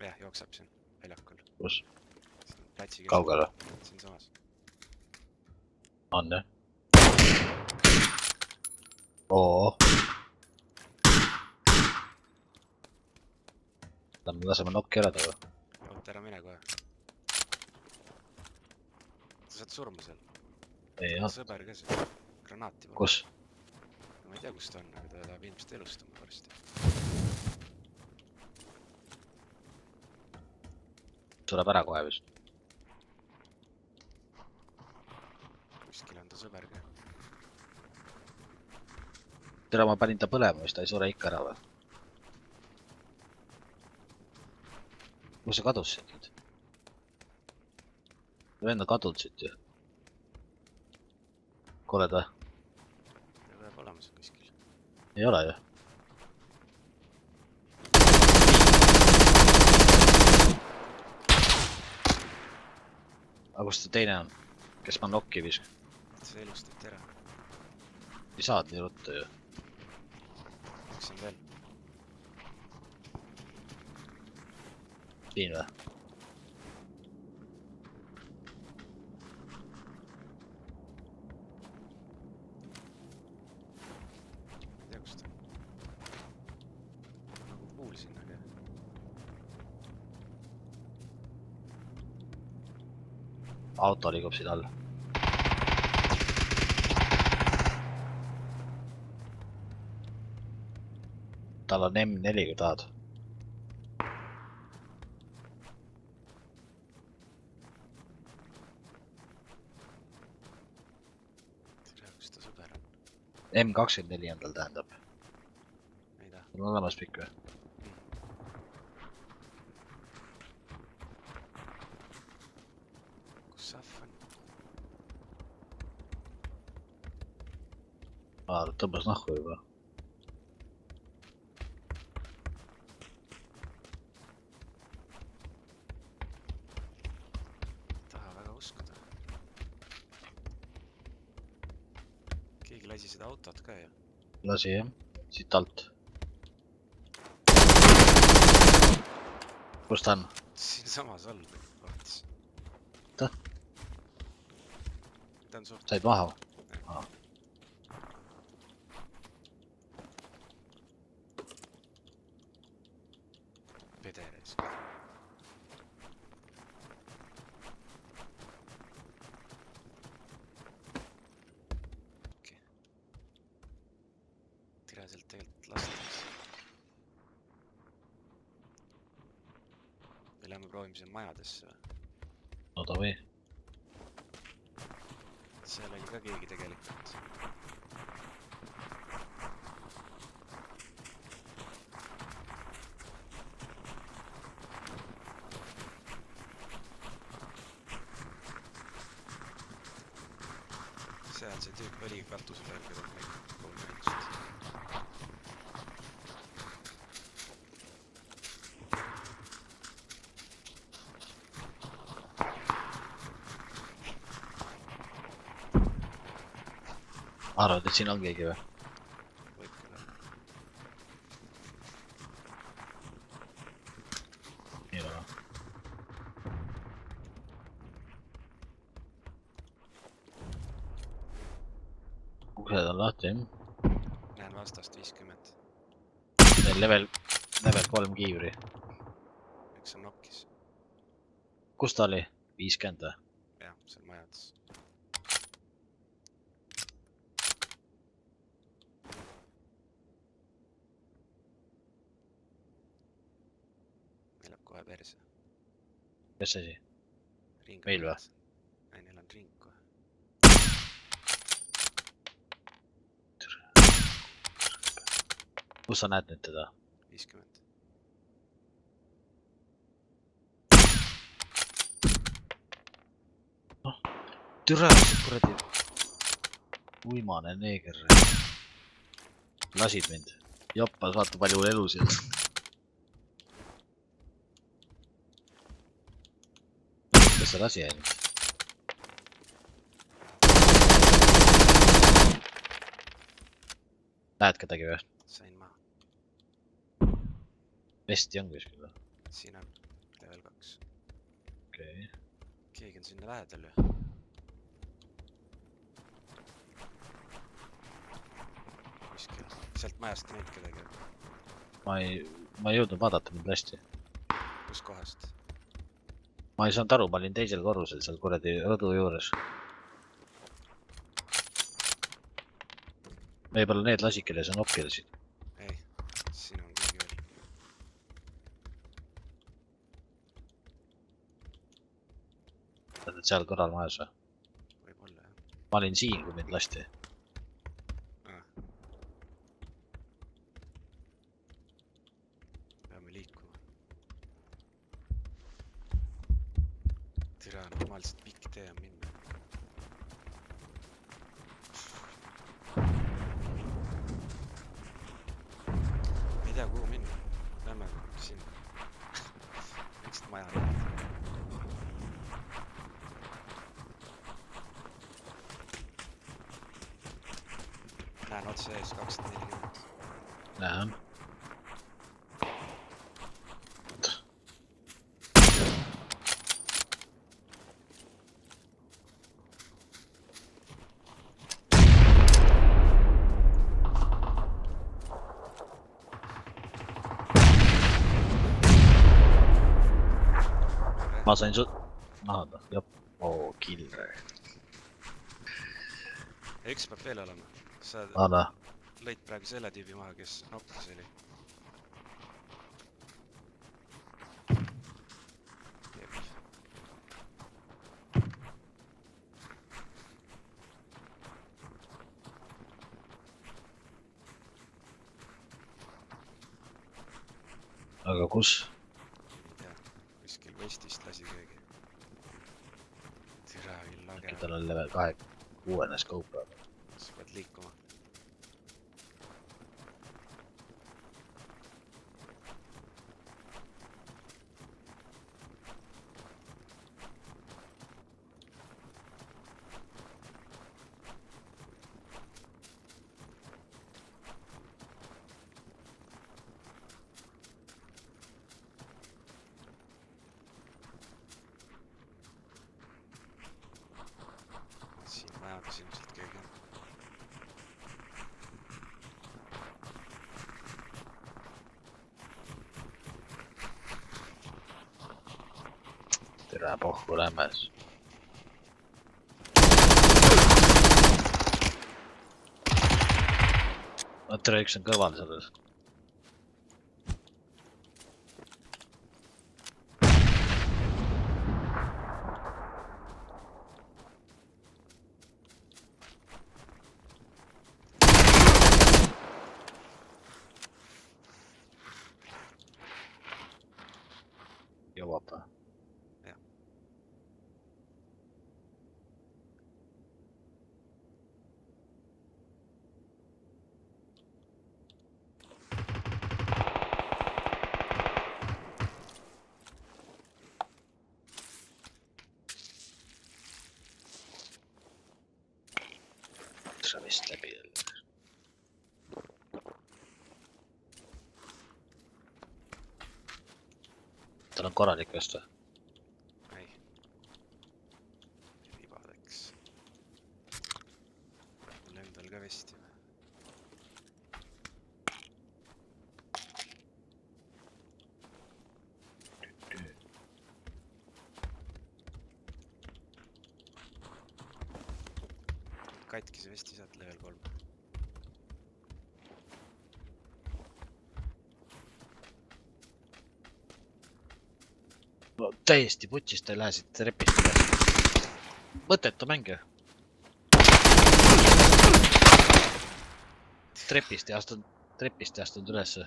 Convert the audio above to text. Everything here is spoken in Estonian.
Jah, jookseb siin väljakul. Kus? Platsi Kaugele? Siin samas. On jah? Oo. Laseme nokki ära taga. Oota, ära mine kohe. Sa saad surma seal. Ei jah. Sõber ka seal. Granaati pole. Kus? Ma ei tea, kus ta on, aga ta tahab ilmselt elustama varsti. Sureb ära kohe vist. Kuskil on ta sõber ka. Tere, ma panin ta põlema, vist ta ei sure ikka ära või? Kus see kadus siit nüüd? Vend on kadunud siit ju. Kuuled või? Ta peab olema seal kuskil. Ei ole ju. Aga kus ta teine on? Kes ma nokki visk? See elustati ära. Ei saad nii ruttu ju. Üks on veel. Siin või? Ei tea, kus ta on. Nagu kuulsin, aga... Auto liigub siin all. Tal on M4, kui tahad. Tere, kus ta sõber on? M24 on tal tähendab. Ei taha. On olemas pikk või? Kus Sahv on? Tõmbas nahku juba. Taha väga uskuda. Keegi lasi seda autot ka ju. Lasi jah, siit alt. Kus ta on? Siin samas all vaatas. Ta? Ta on suht... Said maha? Pederes. Okei. Tira sealt tegelikult lastakse. Me läheme proovime siin majadesse või? No ta või. Seal oli ka keegi tegelikult. Seal see tüüp oli katuse peal, keda ma nägin 3 minutist. Arvad, et siin on keegi või? Võib ka olla. Nii või? Uksed on lahti jah? Näen vastast 50. Level 3 kiivri. Üks on nokkis. Kus ta oli? 50 või? Jah, seal majades. Neil läheb kohe perse. Kes see asi? Ring Meil või? Ei, neil on ring kohe. Kus sa näed nüüd teda? 50. Türa, kuradi uimane neeger. Lasid mind. Joppas, vaata palju elu siin. Kes see lasi ainult? Näed kedagi või? Sain maha. Vesti on kuskil või? Siin on. okei. keegi on sinna lähedal ju. kuskil, sealt majast näid kedagi. Ma ei jõudnud vaadata, mind lasti. Kus kohast? Ma ei saanud aru, ma olin teisel korrusel seal kuradi rõdu juures. Võib-olla need lasikele sa nokkilasid. Ei, siin on keegi veel. Oled seal kõrval majas või? Võib-olla jah. Ma olin siin, kui mind lasti. Peame liikuma. Türa, normaalselt pikk tee on minna. Ma ei tea, kuhu minna. Lähme siin. Miks maja läheb? Näen otse ees 240. Näen. Ma sain su... Nahada, jah. Oo, killer. Ja üks peab veel olema. Sa Anna. lõid praegu selle tüübi maha, kes nokkas oli. Jep. Aga kus? Ei tea, kuskil Westist lasi keegi. Türa, küll lage. Tal on level 6 scope. Sa pead liikuma. Siin majades ilmselt keegi on. Tere pohku lämmes. Tere, üks on kõrval selles. Jõuab või? Jah. Sa vist läbi jälle. Tal on korralik vest või? Ei. Ribadeks. Mul endal ka vesti. Katkise vesti saad level 3. No, täiesti putist ei lähe siit trepist üles. Mõttetu mäng ju. Trepist ei astunud ülesse.